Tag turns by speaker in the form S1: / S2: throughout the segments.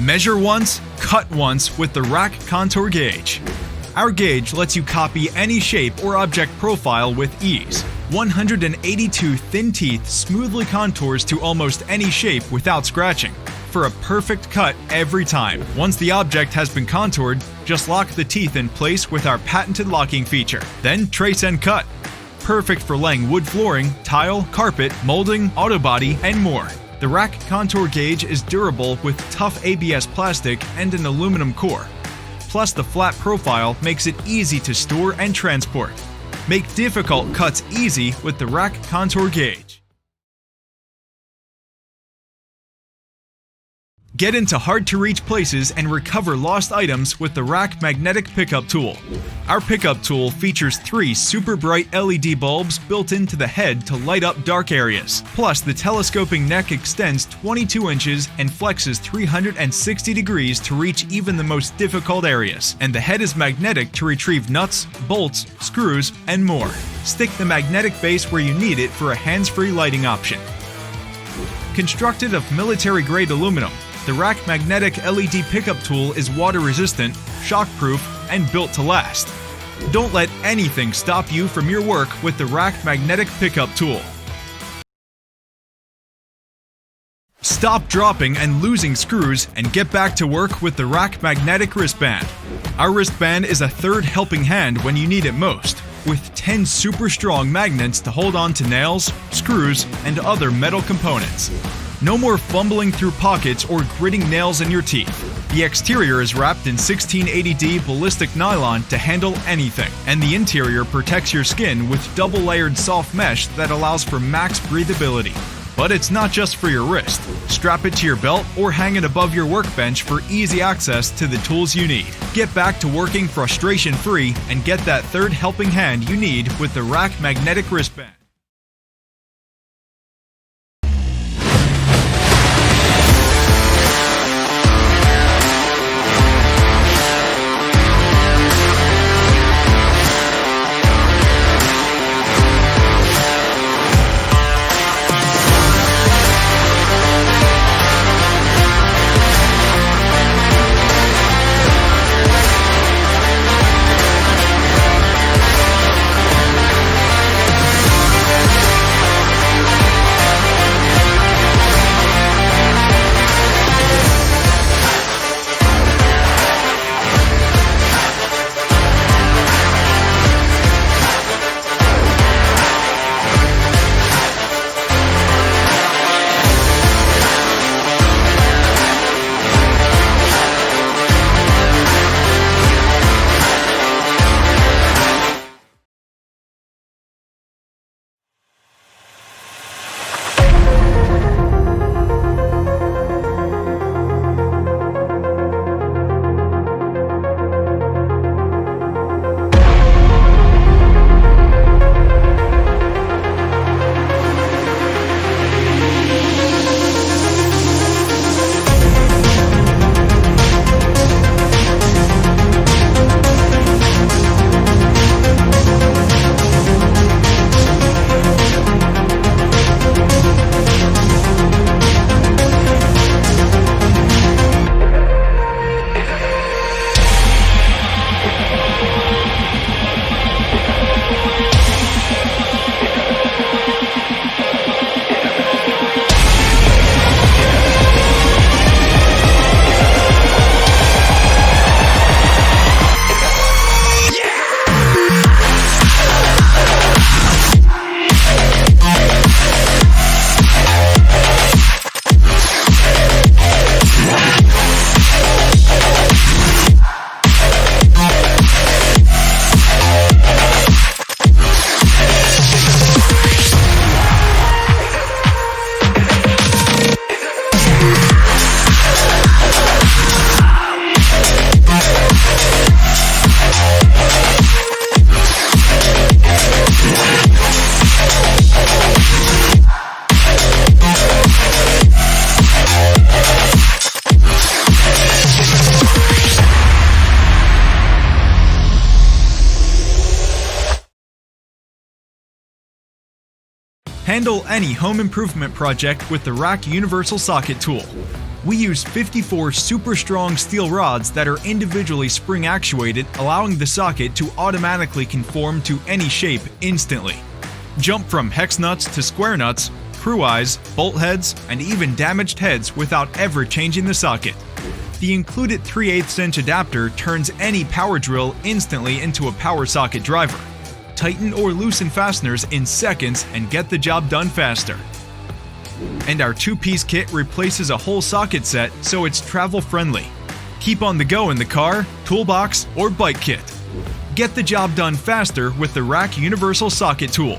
S1: Measure once, cut once with the Rack Contour Gauge. Our gauge lets you copy any shape or object profile with ease. 182 thin teeth smoothly contours to almost any shape without scratching, for a perfect cut every time. Once the object has been contoured, just lock the teeth in place with our patented locking feature. Then trace and cut. Perfect for laying wood flooring, tile, carpet, molding, auto body, and more. The Rack Contour Gauge is durable with tough ABS plastic and an aluminum core. Plus, the flat profile makes it easy to store and transport. Make difficult cuts easy with the Rack Contour Gauge. Get into hard-to-reach places and recover lost items with the Rack Magnetic Pickup Tool. Our pickup tool features 3 super bright LED bulbs built into the head to light up dark areas. Plus, the telescoping neck extends 22 inches and flexes 360 degrees to reach even the most difficult areas. And the head is magnetic to retrieve nuts, bolts, screws, and more. Stick the magnetic base where you need it for a hands-free lighting option. Constructed of military-grade aluminum, the Rack Magnetic LED Pickup Tool is water-resistant, shock-proof, and built to last. Don't let anything stop you from your work with the Rack Magnetic Pickup Tool. Stop dropping and losing screws and get back to work with the Rack Magnetic Wristband. Our wristband is a third helping hand when you need it most, with 10 super strong magnets to hold on to nails, screws, and other metal components. No more fumbling through pockets or gritting nails in your teeth. The exterior is wrapped in 1680D ballistic nylon to handle anything, and the interior protects your skin with double-layered soft mesh that allows for max breathability. But it's not just for your wrist. Strap it to your belt or hang it above your workbench for easy access to the tools you need. Get back to working frustration-free and get that third helping hand you need with the Rack Magnetic Wristband. Handle any home improvement project with the Rack Universal Socket Tool. We use 54 super strong steel rods that are individually spring actuated, allowing the socket to automatically conform to any shape instantly. Jump from hex nuts to square nuts, screw eyes, bolt heads, and even damaged heads without ever changing the socket. The included 3/8 inch adapter turns any power drill instantly into a power socket driver. Tighten or loosen fasteners in seconds and get the job done faster. And our 2-piece kit replaces a whole socket set, so it's travel friendly. Keep on the go in the car, toolbox, or bike kit. Get the job done faster with the RAK Universal Socket Tool.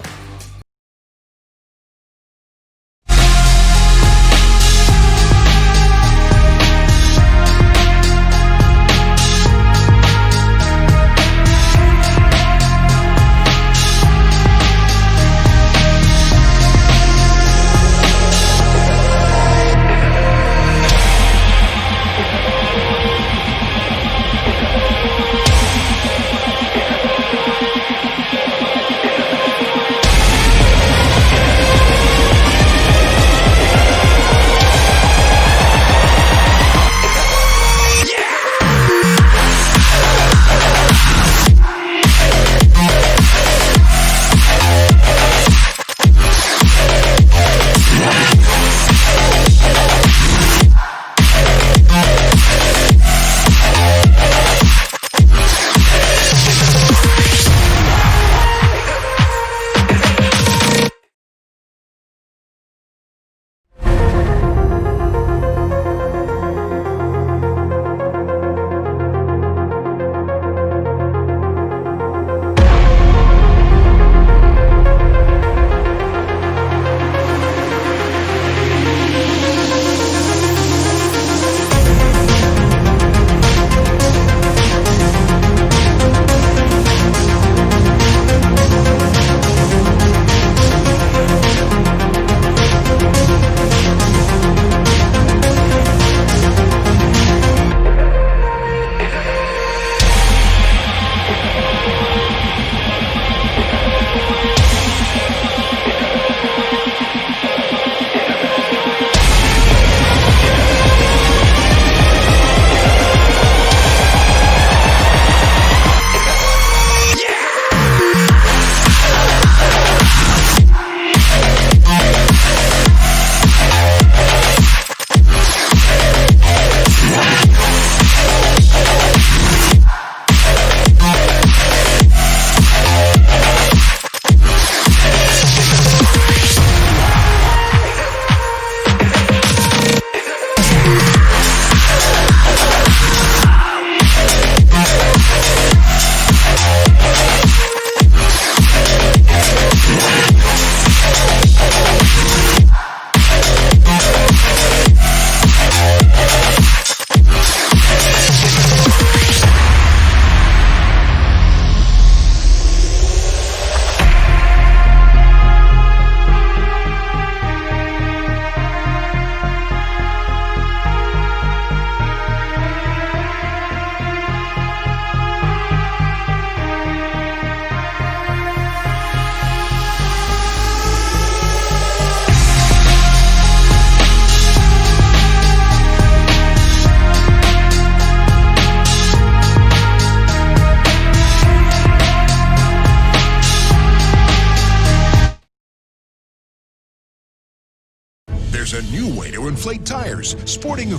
S2: There's a new way to inflate tires, sporting